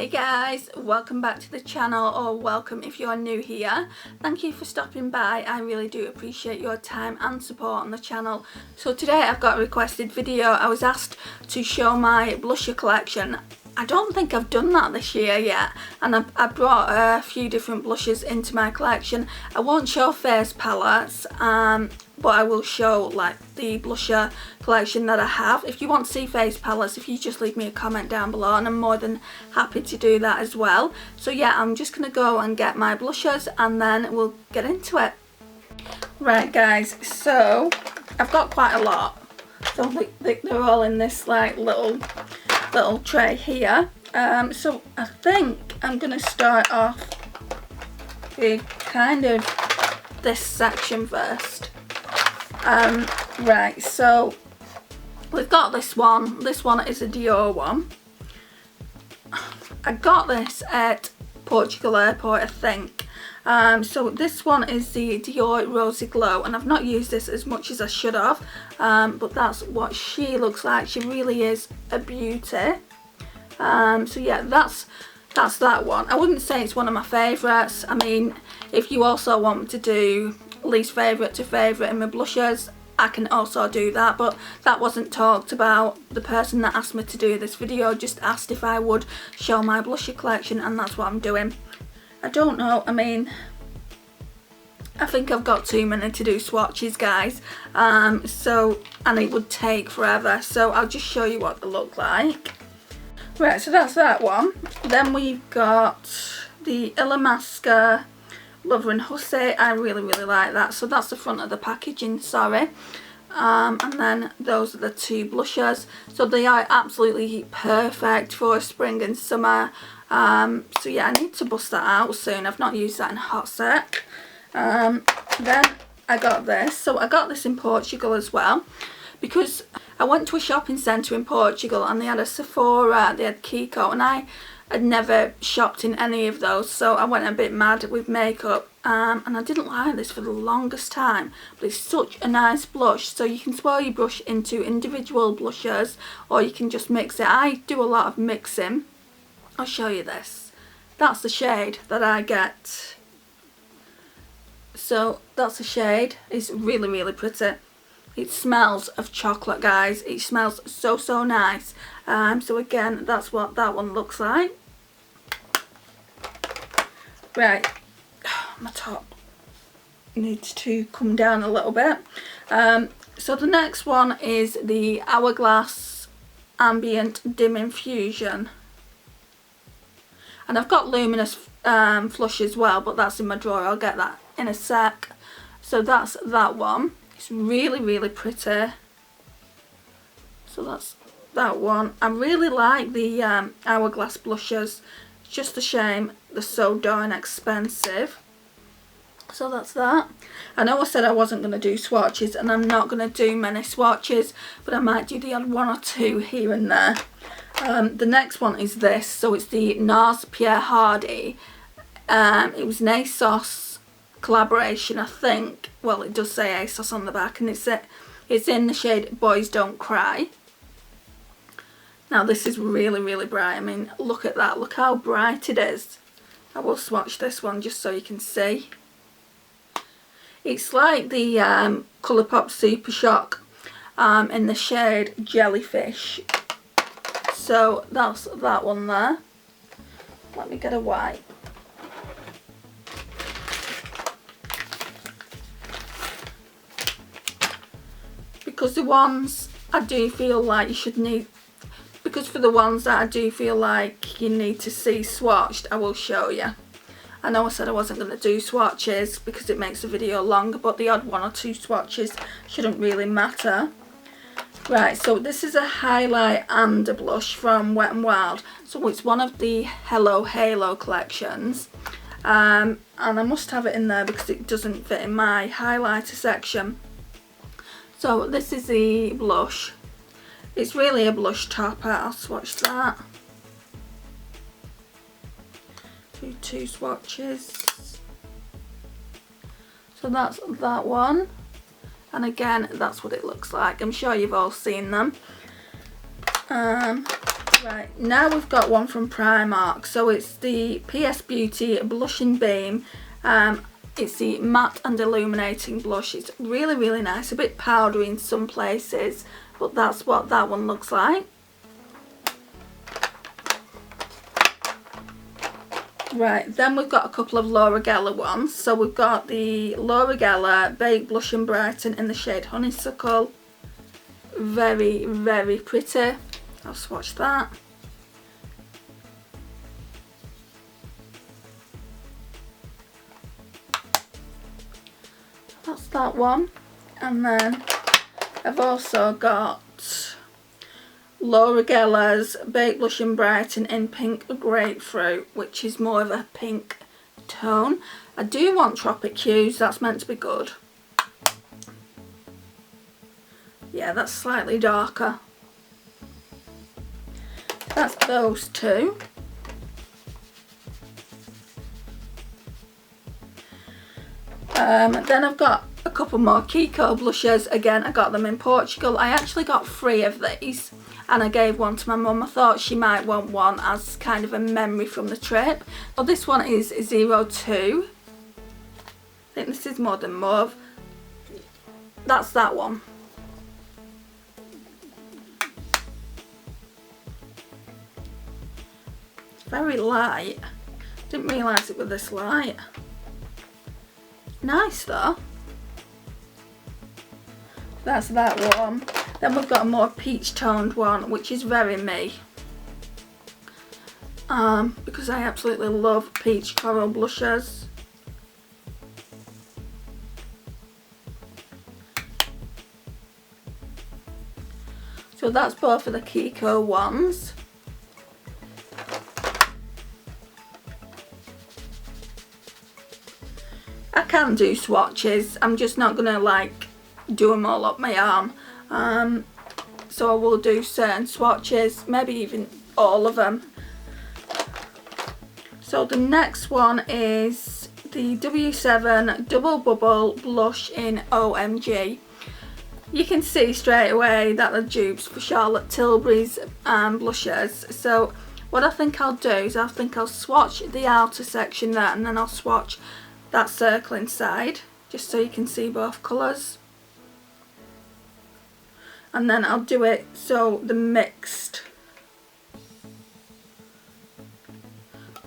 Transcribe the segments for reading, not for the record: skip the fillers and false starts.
Hey guys, welcome back to the channel, or welcome if you're new here. Thank you for stopping by. I really do appreciate your time and support on the channel. So today I've got a requested video. I was asked to show my blusher collection. I don't think I've done that this year yet, and I brought a few different blushes into my collection. I won't show face palettes, but I will show like the blusher collection that I have. If you want to see face palettes, if you just leave me a comment down below, and I'm more than happy to do that as well. So yeah, I'm just going to go and get my blushers and then we'll get into it. Right guys, so I've got quite a lot. So they're all in this like little tray here. So I think I'm going to start off with kind of this section first. Right, so we've got this one. This one is a Dior one. I got this at Portugal Airport, I think. So this one is the Dior Rosy Glow, and I've not used this as much as I should have, but that's what she looks like. She really is a beauty. So yeah, that's that one. I wouldn't say it's one of my favourites. I mean, if you also want to do least favourite to favourite in my blushers, I can also do that, but that wasn't talked about. The person that asked me to do this video just asked if I would show my blusher collection, and that's what I'm doing. I don't know, I mean, I think I've got too many to do swatches, guys, and it would take forever, so I'll just show you what they look like. Right, so that's that one. Then we've got the Illamasqua Lover and Hussy. I really like that. So that's the front of the packaging, sorry. And then those are the two blushers. So they are absolutely perfect for spring and summer. So yeah, I need to bust that out soon. I've not used that in a hot sec. Then I got this. So I got this in Portugal as well, because I went to a shopping centre in Portugal and they had a Sephora, they had Kiko, and I had never shopped in any of those, so I went a bit mad with makeup, and I didn't like this for the longest time, but it's such a nice blush. So you can swirl your brush into individual blushers, or you can just mix it. I do a lot of mixing. I'll show you this. That's the shade that I get. So that's the shade. It's really pretty. It smells of chocolate, guys. It smells so nice. So again, that's what that one looks like. Right, my top needs to come down a little bit. So the next one is the Hourglass Ambient Dim Infusion, and I've got luminous flush as well, but that's in my drawer. I'll get that in a sec. So that's that one. It's really pretty. So that's that one. I really like the Hourglass blushers. It's just a shame they're so darn expensive. So that's that. I know I said I wasn't going to do swatches, and I'm not going to do many swatches, but I might do the odd one or two here and there. The next one is this. So it's the NARS Pierre Hardy. It was an ASOS collaboration, I think. Well, it does say ASOS on the back, and it's in the shade Boys Don't Cry. Now this is really bright. I mean, look at that. Look how bright it is. I will swatch this one just so you can see. It's like the Colourpop Super Shock in the shade Jellyfish. So that's that one there. Let me get a white. Because the ones I do feel like you should need, because for the ones that I do feel like you need to see swatched, I will show you. I know I said I wasn't going to do swatches because it makes the video longer, but the odd one or two swatches shouldn't really matter. Right, so this is a highlight and a blush from Wet n Wild. So it's one of the Hello Halo collections. And I must have it in there because it doesn't fit in my highlighter section. So this is the blush. It's really a blush topper. I'll swatch that. Do two swatches. So that's that one. And again, that's what it looks like. I'm sure you've all seen them. Right, now we've got one from Primark. So it's the PS Beauty Blushing Beam. It's the matte and illuminating blush. It's really, really nice. A bit powdery in some places, but that's what that one looks like. Right, then we've got a couple of Laura Geller ones. So we've got the Laura Geller Baked Blush and Brighten in the shade Honeysuckle. Very, very pretty. I'll swatch that. That's that one. And then I've also got Laura Geller's Baked Blush and Brighten in Pink Grapefruit, which is more of a pink tone. I do want Tropic Hues, that's meant to be good. Yeah, that's slightly darker. That's those two. Then I've got a couple more Kiko blushes. Again, I got them in Portugal. I actually got 3 of these and I gave one to my mum. I thought she might want one as kind of a memory from the trip. So this one is 02. I think this is Modern Mauve. That's that one. It's very light. Didn't realise it was this light. Nice though. That's that one. Then we've got a more peach toned one, which is very me. Because I absolutely love peach coral blushes. So that's both of the Kiko ones. I can do swatches, I'm just not gonna like do them all up my arm. So I will do certain swatches, maybe even all of them. So the next one is the W7 Double Bubble Blush in OMG. You can see straight away that the dupes for Charlotte Tilbury's blushes. So what I think I'll do is I think I'll swatch the outer section there and then I'll swatch that circle inside, just so you can see both colours. And then I'll do it so the mixed.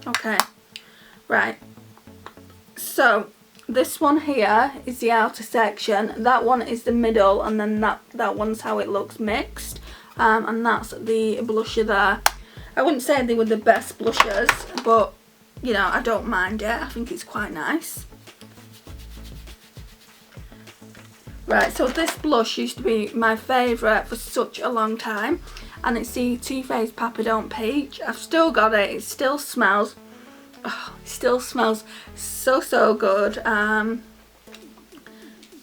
Okay, right. So this one here is the outer section, that one is the middle, and then that one's how it looks mixed. And that's the blusher there. I wouldn't say they were the best blushers, but you know, I don't mind it. I think it's quite nice. Right, so this blush used to be my favourite for such a long time, and it's the Too Faced Papadone Peach. I've still got it. It still smells. Oh, it still smells so good.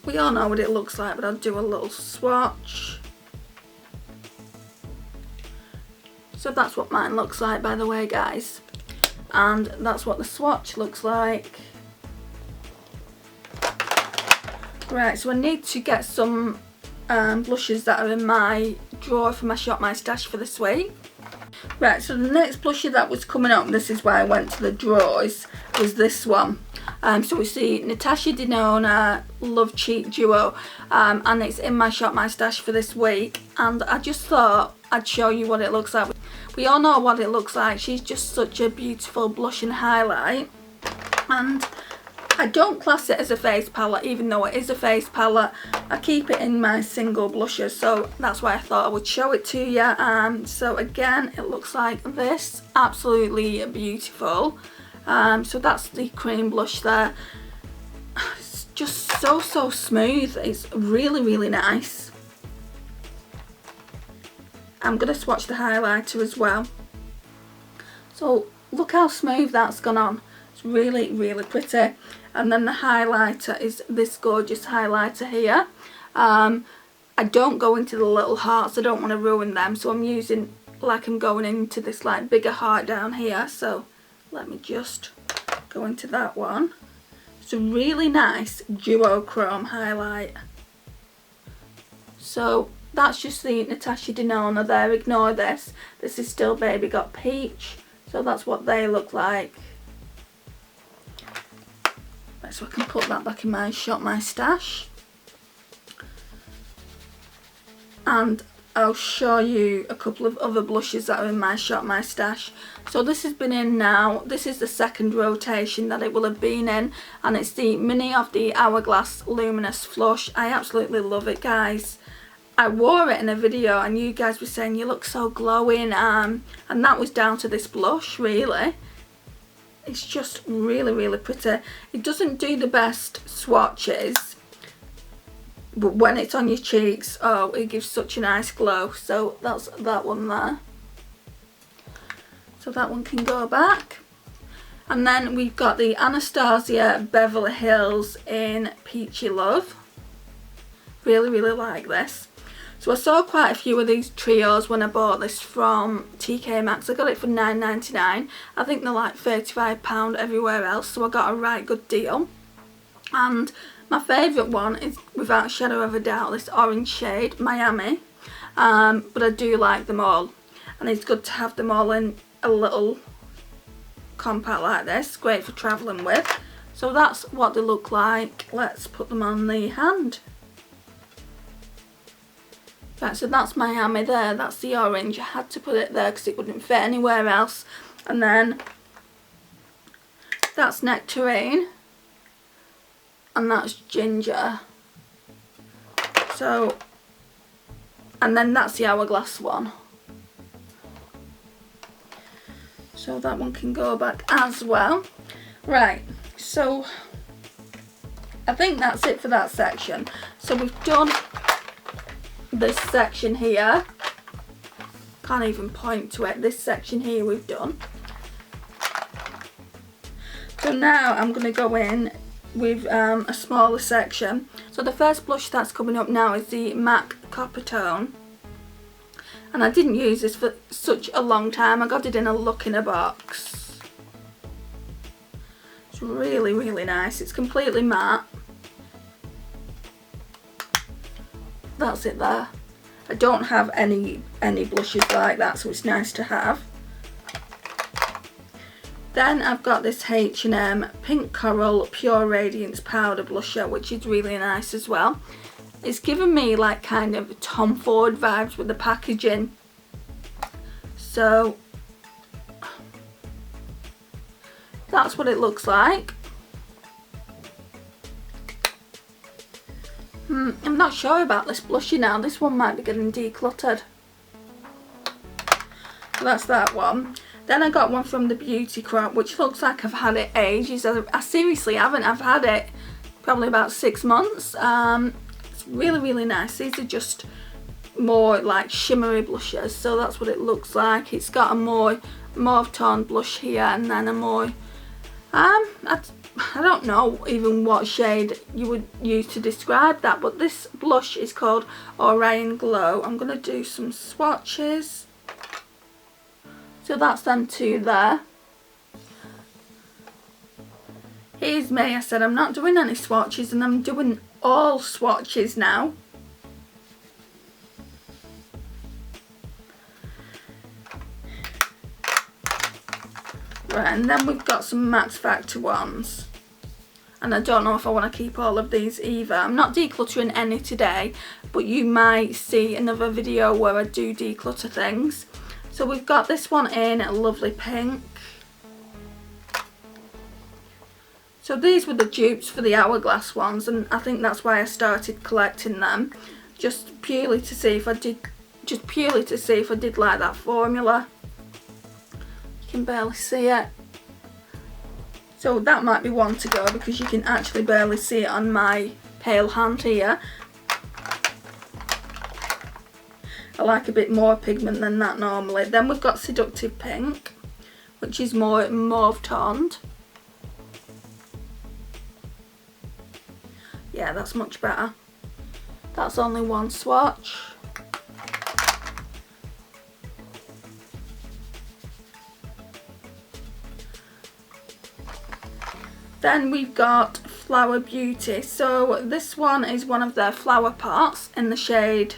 We all know what it looks like, but I'll do a little swatch. So that's what mine looks like, by the way, guys. And that's what the swatch looks like. Right, so I need to get some blushes that are in my drawer for my Shop My Stash for this week. Right, so the next blusher that was coming up, this is why I went to the drawers, was this one. So we see Natasha Denona Love Cheat Duo, and it's in my Shop My Stash for this week. And I just thought I'd show you what it looks like. We all know what it looks like. She's just such a beautiful blush and highlight. And I don't class it as a face palette, even though it is a face palette. I keep it in my single blushes, so that's why I thought I would show it to you. So again, it looks like this. Absolutely beautiful. So that's the cream blush there. It's just so smooth. It's really nice. I'm going to swatch the highlighter as well. So look how smooth that's gone on. It's really pretty. And then the highlighter is this gorgeous highlighter here. I don't go into the little hearts, I don't want to ruin them, so I'm using, like I'm going into this like bigger heart down here. So let me just go into that one. It's a really nice duochrome highlight. So that's just the Natasha Denona there, ignore this. This is still Baby Got Peach. So that's what they look like. Right, so I can put that back in my Shop My Stash. And I'll show you a couple of other blushes that are in my Shop My Stash. So this has been in now, this is the second rotation that it will have been in, and it's the mini of the Hourglass Luminous Flush. I absolutely love it, guys. I wore it in a video and you guys were saying you look so glowing, and that was down to this blush, really. It's just really, really pretty. It doesn't do the best swatches, but when it's on your cheeks, oh, it gives such a nice glow. So that's that one there. So that one can go back. And then we've got the Anastasia Beverly Hills in Peachy Love. Really, really like this. So I saw quite a few of these trios when I bought this from TK Maxx. I got it for £9.99. I think they're like £35 everywhere else, so I got a right good deal. And my favourite one is, without a shadow of a doubt, this orange shade, Miami. But I do like them all. And it's good to have them all in a little compact like this. Great for travelling with. So that's what they look like. Let's put them on the hand. Right, so that's Miami there, that's the orange. I had to put it there because it wouldn't fit anywhere else. And then that's Nectarine. And that's Ginger. So, and then that's the Hourglass one. So that one can go back as well. Right, so I think that's it for that section. So we've done this section here. Can't even point to it. This section here we've done. So now I'm going to go in with a smaller section. So the first blush that's coming up now is the MAC Copper Tone. And I didn't use this for such a long time. I got it in a look in a box. It's really, really nice. It's completely matte. That's it there. I don't have any blushes like that, so it's nice to have. Then I've got this H&M Pink Coral Pure Radiance Powder Blusher, which is really nice as well. It's given me like kind of Tom Ford vibes with the packaging. So that's what it looks like. I'm not sure about this blusher now. This one might be getting decluttered. So that's that one. Then I got one from the Beauty Crop, which looks like I've had it ages. I seriously haven't. I've had it probably about 6 months. It's really, really nice. These are just more like shimmery blushes. So that's what it looks like. It's got a more mauve tone blush here, and then a more I don't know even what shade you would use to describe that, but this blush is called Orion Glow. I'm going to do some swatches. So that's them two there. Here's me. I said I'm not doing any swatches, and I'm doing all swatches now. Right, and then we've got some Max Factor ones. And I don't know if I want to keep all of these either. I'm not decluttering any today, but you might see another video where I do declutter things. So we've got this one in a lovely pink. So these were the dupes for the Hourglass ones, and I think that's why I started collecting them. Just purely to see if I did like that formula. You can barely see it. So that might be one to go because you can actually barely see it on my pale hand here. I like a bit more pigment than that normally. Then we've got Seductive Pink, which is more mauve toned. Yeah, that's much better. That's only one swatch. Then we've got Flower Beauty. So this one is one of their flower pots in the shade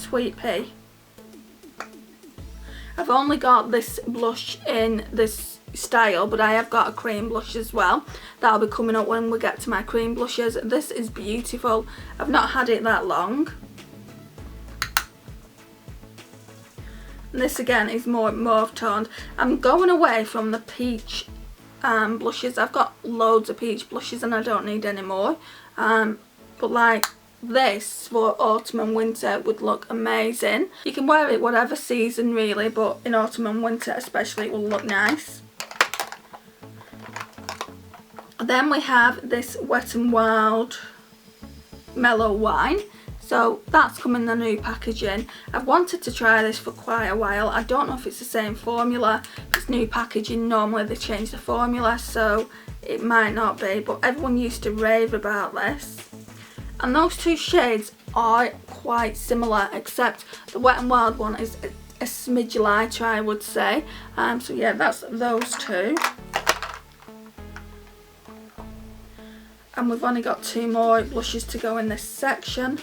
Sweet Pea. I've only got this blush in this style, but I have got a cream blush as well. That'll be coming up when we get to my cream blushes. This is beautiful. I've not had it that long. And this again is more mauve toned. I'm going away from the peach blushes. I've got loads of peach blushes and I don't need any more. But like this for autumn and winter would look amazing. You can wear it whatever season really, but in autumn and winter especially it will look nice. Then we have this Wet n Wild Mellow Wine. So that's come in the new packaging. I've wanted to try this for quite a while. I don't know if it's the same formula. If it's new packaging, normally they change the formula, so it might not be, but everyone used to rave about this. And those two shades are quite similar, except the Wet n Wild one is a smidge lighter, I would say. So yeah, that's those two. And we've only got 2 more blushes to go in this section.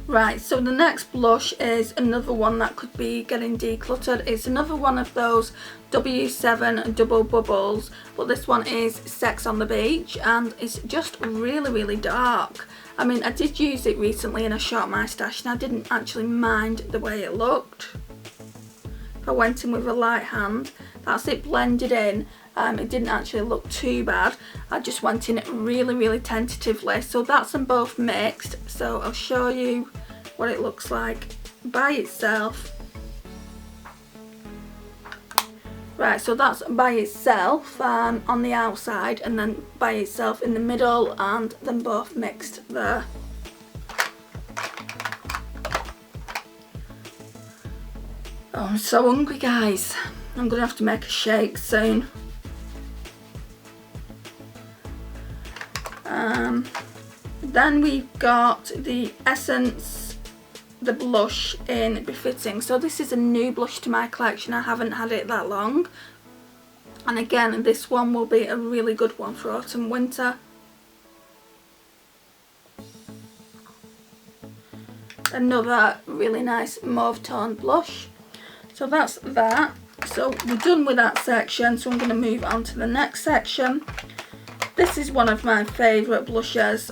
Right, so the next blush is another one that could be getting decluttered. It's another one of those W7 double bubbles, but this one is Sex on the Beach, and it's just really dark. I mean, I did use it recently in a Shop My Stash and I didn't actually mind the way it looked. If I went in with a light hand, that's it blended in. It didn't actually look too bad. I just went in really tentatively. So that's them both mixed. So I'll show you what it looks like by itself. Right, so that's by itself on the outside, and then by itself in the middle, and then both mixed there. Oh, I'm so hungry, guys. I'm gonna have to make a shake soon. Then we've got the Essence, the blush in Befitting. So this is a new blush to my collection. I haven't had it that long. And again, this one will be a really good one for autumn winter. Another really nice mauve toned blush. So that's that. So we're done with that section, so I'm going to move on to the next section. This is one of my favourite blushes.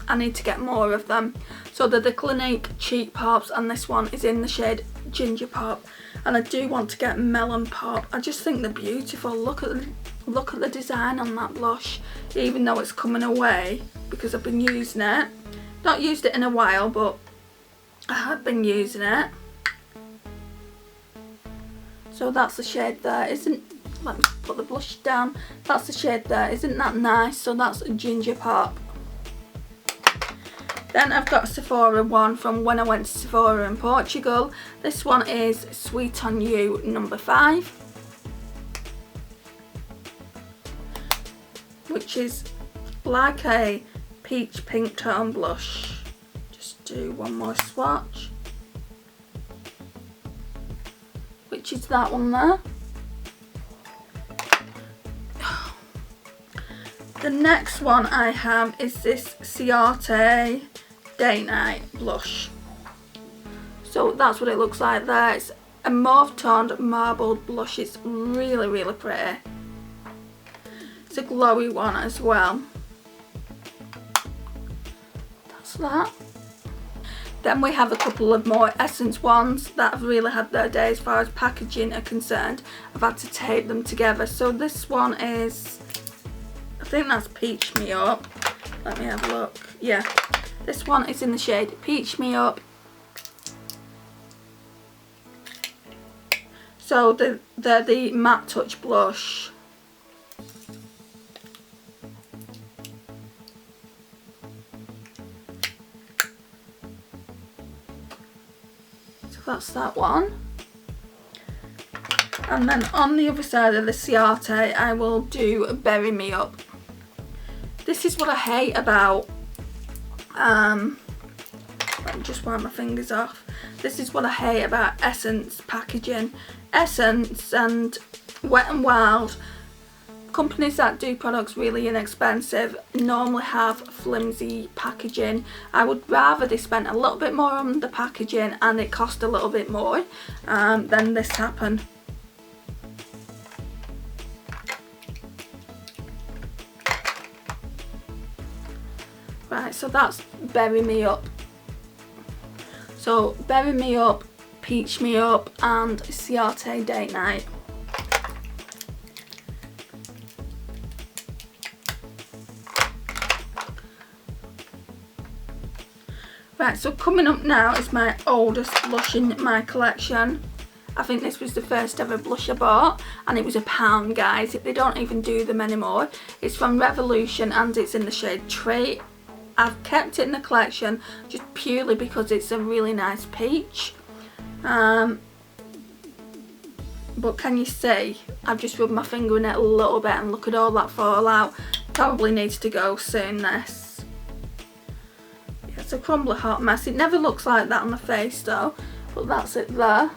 I need to get more of them. So they're the Clinique Cheek Pops, and this one is in the shade Ginger Pop. And I do want to get Melon Pop. I just think they're beautiful. Look at the design on that blush, even though it's coming away because I've been using it. Not used it in a while, but I have been using it. So that's the shade there. Let me put the blush down. That's the shade there. Isn't that nice? So that's Ginger Pop. Then I've got a Sephora one from when I went to Sephora in Portugal. This one is Sweet on You number 5. Which is like a peach pink tone blush. Just do one more swatch. Which is that one there. The next one I have is this Ciate Day Night blush. So that's what it looks like there. It's a mauve toned marbled blush. It's really pretty. It's a glowy one as well. That's that. Then we have a couple of more Essence ones that have really had their day as far as packaging are concerned. I've had to tape them together. So this one is, I think that's Peach Me Up. Let me have a look. Yeah, this one is in the shade Peach Me Up. So they're the matte touch blush. So that's that one. And then on the other side of the Ciate, I will do Bury Me Up. This is what I hate about, let me just wipe my fingers off. This is what I hate about Essence packaging. Essence and Wet n Wild companies that do products really inexpensive normally have flimsy packaging. I would rather they spent a little bit more on the packaging and it cost a little bit more than this happened. Right, so that's Berry Me Up. So Berry Me Up, Peach Me Up and Ciate Date Night. Right, so coming up now is my oldest blush in my collection. I think this was the first ever blush I bought and it was £1, guys. They don't even do them anymore. It's from Revolution and it's in the shade Treat. I've kept it in the collection just purely because it's a really nice peach. But can you see, I've just rubbed my finger in it a little bit and look at all that fallout. Probably needs to go soon, this. Yeah, it's a crumbly hot mess. It never looks like that on the face though, but that's it there.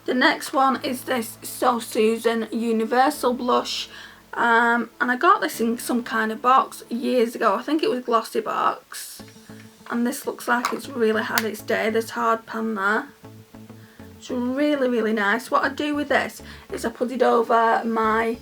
The next one is this So Susan Universal Blush, and I got this in some kind of box years ago. I think it was glossy box, and this looks like it's really had its day. There's hard pan there. It's really, really nice. What I do with this is I put it over my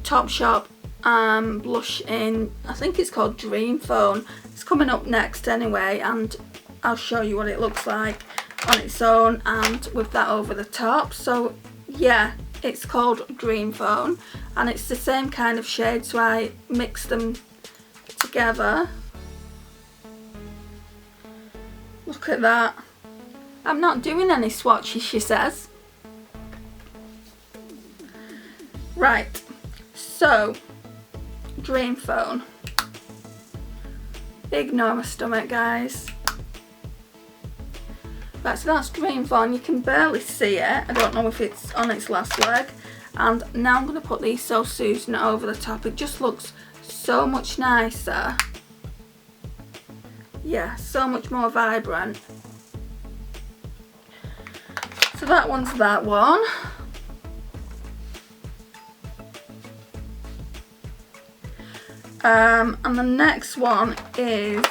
Topshop blush in, I think it's called Dream Phone. It's coming up next anyway, and I'll show you what it looks like on its own and with that over the top. So yeah, it's called Dream Phone and it's the same kind of shade, so I mix them together. Look at that. I'm not doing any swatches, she says. Right, so Dream Phone. Ignore my stomach, guys. Right, so that's Dream Phone. You can barely see it. I don't know if it's on its last leg. And now I'm going to put these So Susan over the top. It just looks so much nicer. Yeah, so much more vibrant. So that one's that one. And the next one is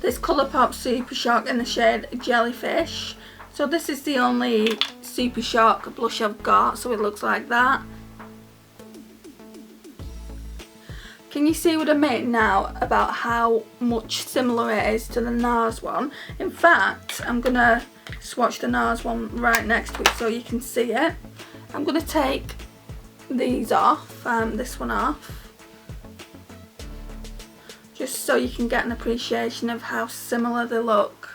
this Colourpop Super Shock in the shade Jellyfish. So this is the only Super Shock blush I've got, so it looks like that. Can you see what I mean now about how much similar it is to the NARS one? In fact, I'm going to swatch the NARS one right next to it so you can see it. I'm going to take these off, this one off, just so you can get an appreciation of how similar they look.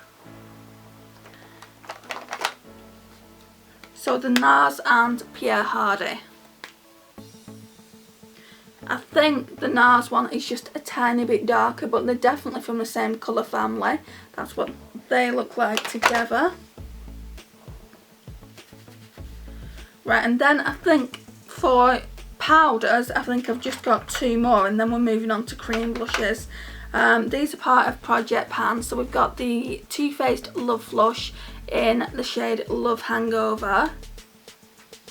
So the NARS and Pierre Hardy. I think the NARS one is just a tiny bit darker, but they're definitely from the same colour family. That's what they look like together. Right, and then I think for powders, I think I've just got two more and then we're moving on to cream blushes. These are part of Project Pan. So we've got the Too Faced Love Flush in the shade Love Hangover.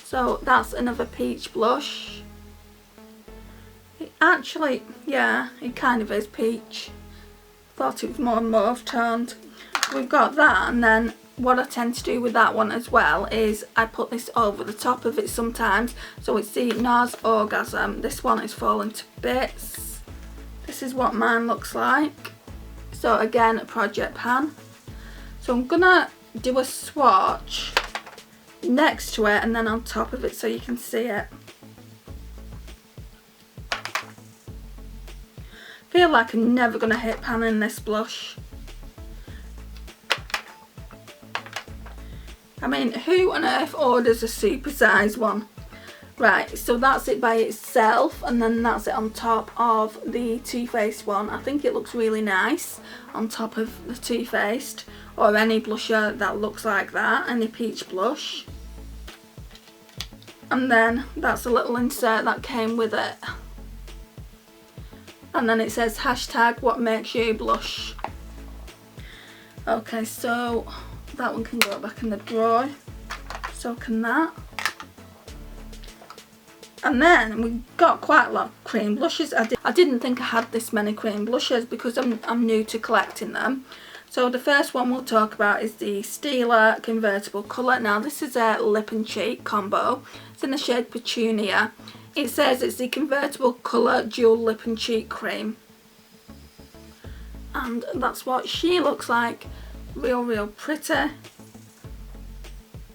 So that's another peach blush. It actually, yeah, it kind of is peach. Thought it was more mauve toned. We've got that, and then what I tend to do with that one as well is I put this over the top of it sometimes. So it's the NARS Orgasm. This one is falling to bits. This is what mine looks like. So again, Project Pan. So I'm gonna do a swatch next to it and then on top of it so you can see it. Feel like I'm never gonna hit pan in this blush. I mean, who on earth orders a supersize one? Right, so that's it by itself, and then that's it on top of the Too Faced one. I think it looks really nice on top of the Too Faced, or any blusher that looks like that, any peach blush. And then that's a little insert that came with it. And then it says hashtag what makes you blush. Okay, so that one can go back in the drawer. So can that. And then we got quite a lot of cream blushes. I didn't think I had this many cream blushes because I'm new to collecting them. So the first one we'll talk about is the Stila Convertible Colour. Now this is a lip and cheek combo. It's in the shade Petunia. It says it's the Convertible Colour Dual Lip and Cheek Cream. And that's what she looks like. Real pretty.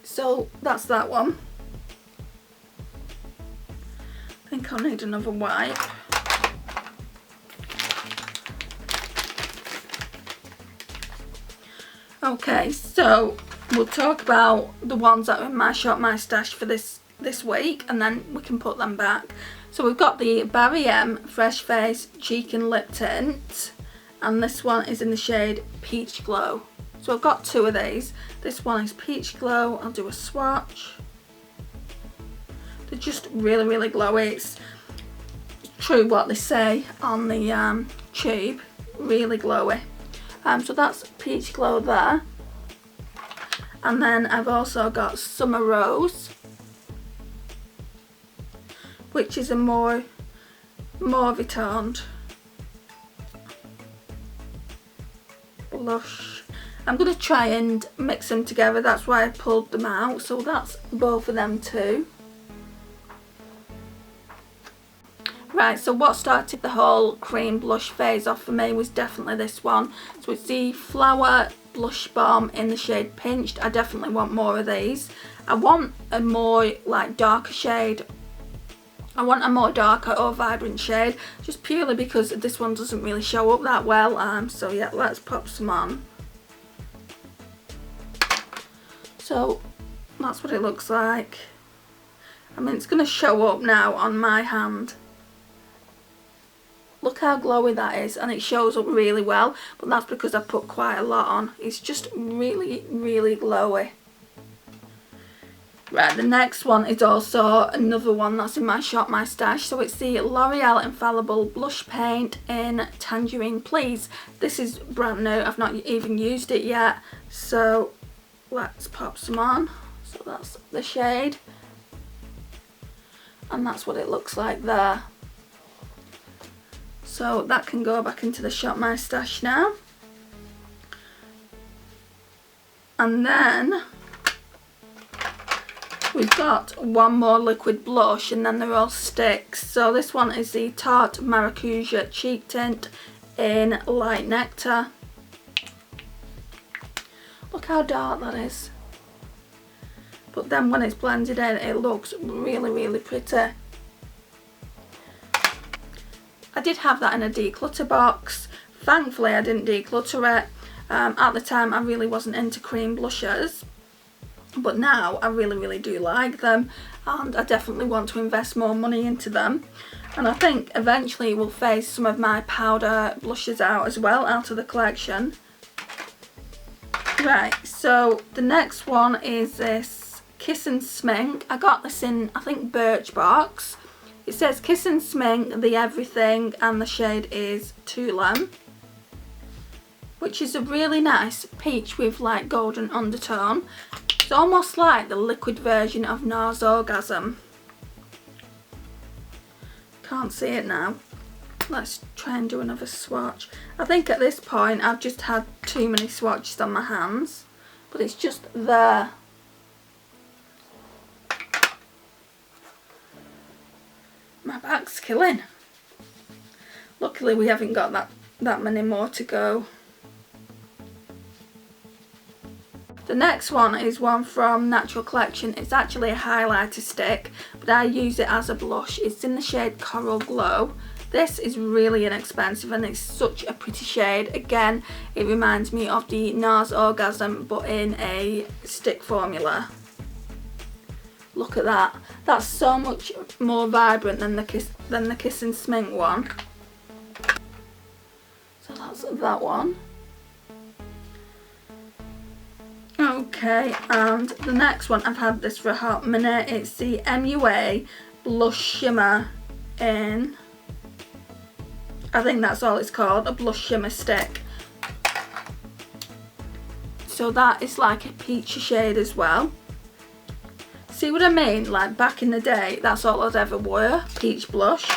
So that's that one. I think I'll need another wipe. Okay, so we'll talk about the ones that are in my shop, my stash for this week, and then we can put them back. So we've got the Barry M Fresh Face Cheek and Lip Tint, and this one is in the shade Peach Glow. So I've got two of these. This one is Peach Glow. I'll do a swatch. They're just really glowy. It's true what they say on the tube, really glowy. So that's Peach Glow there. And then I've also got Summer Rose, which is a more mauve toned blush. I'm going to try and mix them together, that's why I pulled them out. So that's both of them too. Right, so what started the whole cream blush phase off for me was definitely this one. So it's the Flower Blush Bomb in the shade Pinched. I definitely want more of these. I want a more like darker shade. I want a more darker or vibrant shade, just purely because this one doesn't really show up that well. So yeah, let's pop some on. So that's what it looks like. I mean, it's going to show up now on my hand. Look how glowy that is, and it shows up really well, but that's because I put quite a lot on. It's just really glowy. Right, the next one is also another one that's in my shop, my stash. So it's the L'Oreal Infallible Blush Paint in Tangerine Please. This is brand new, I've not even used it yet. So let's pop some on. So that's the shade. And that's what it looks like there. So that can go back into the shop, my stash now. And then we've got one more liquid blush, and then they're all sticks. So this one is the Tarte Maracuja Cheek Tint in Light Nectar. Look how dark that is. But then when it's blended in, it looks really pretty. I did have that in a declutter box. Thankfully I didn't declutter it. At the time I really wasn't into cream blushes, but now I really do like them, and I definitely want to invest more money into them. And I think eventually we'll phase some of my powder blushes out as well, out of the collection. Right, so the next one is this Kiss and Smink. I got this in, I think, Birchbox. It says Kiss and Smink, the Everything, and the shade is Tulum, which is a really nice peach with like golden undertone. It's almost like the liquid version of NARS Orgasm. Can't see it now. Let's try and do another swatch. I think at this point I've just had too many swatches on my hands, but it's just there. My back's killing. Luckily we haven't got that many more to go. The next one is one from Natural Collection. It's actually a highlighter stick, but I use it as a blush. It's in the shade Coral Glow. This is really inexpensive and it's such a pretty shade. Again, it reminds me of the NARS Orgasm, but in a stick formula. Look at that. That's so much more vibrant than the Kiss and Smink one. So that's that one. Okay, and the next one, I've had this for a hot minute. It's the MUA Blush Shimmer in, I think that's all it's called, a blush shimmer stick. So that is like a peachy shade as well. See what I mean? Like back in the day, that's all I'd ever wear, peach blush.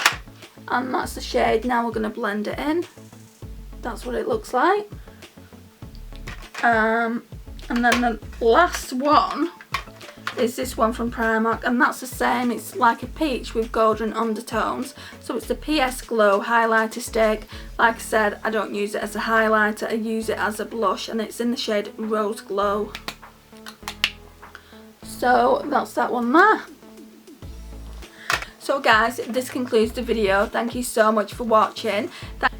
And that's the shade. Now we're going to blend it in. That's what it looks like. And then the last one is this one from Primark, and that's the same. It's like a peach with golden undertones. So it's the PS Glow highlighter stick. Like I said, I don't use it as a highlighter, I use it as a blush, and it's in the shade Rose Glow. So that's that one there. So guys, this concludes the video. Thank you so much for watching.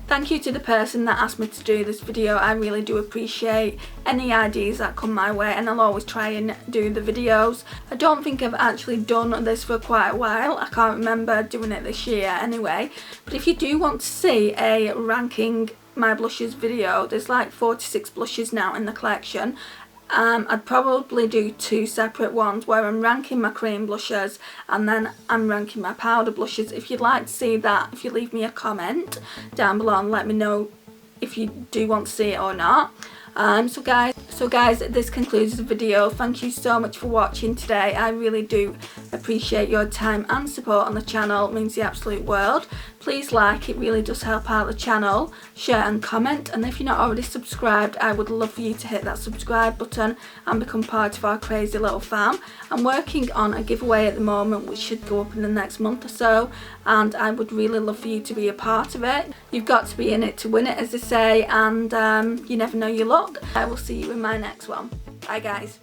Thank you to the person that asked me to do this video. I really do appreciate any ideas that come my way, and I'll always try and do the videos. I don't think I've actually done this for quite a while. I can't remember doing it this year anyway. But if you do want to see a ranking my blushes video, there's like 46 blushes now in the collection. I'd probably do 2 separate ones where I'm ranking my cream blushes and then I'm ranking my powder blushes. If you'd like to see that, if you leave me a comment down below and let me know if you do want to see it or not. So guys, this concludes the video. Thank you so much for watching today. I really do appreciate your time and support on the channel. It means the absolute world. Please like, it really does help out the channel. Share and comment, and if you're not already subscribed, I would love for you to hit that subscribe button and become part of our crazy little fam. I'm working on a giveaway at the moment which should go up in the next month or so, and I would really love for you to be a part of it. You've got to be in it to win it, as they say, and you never know your luck. I will see you in my next one. Bye guys.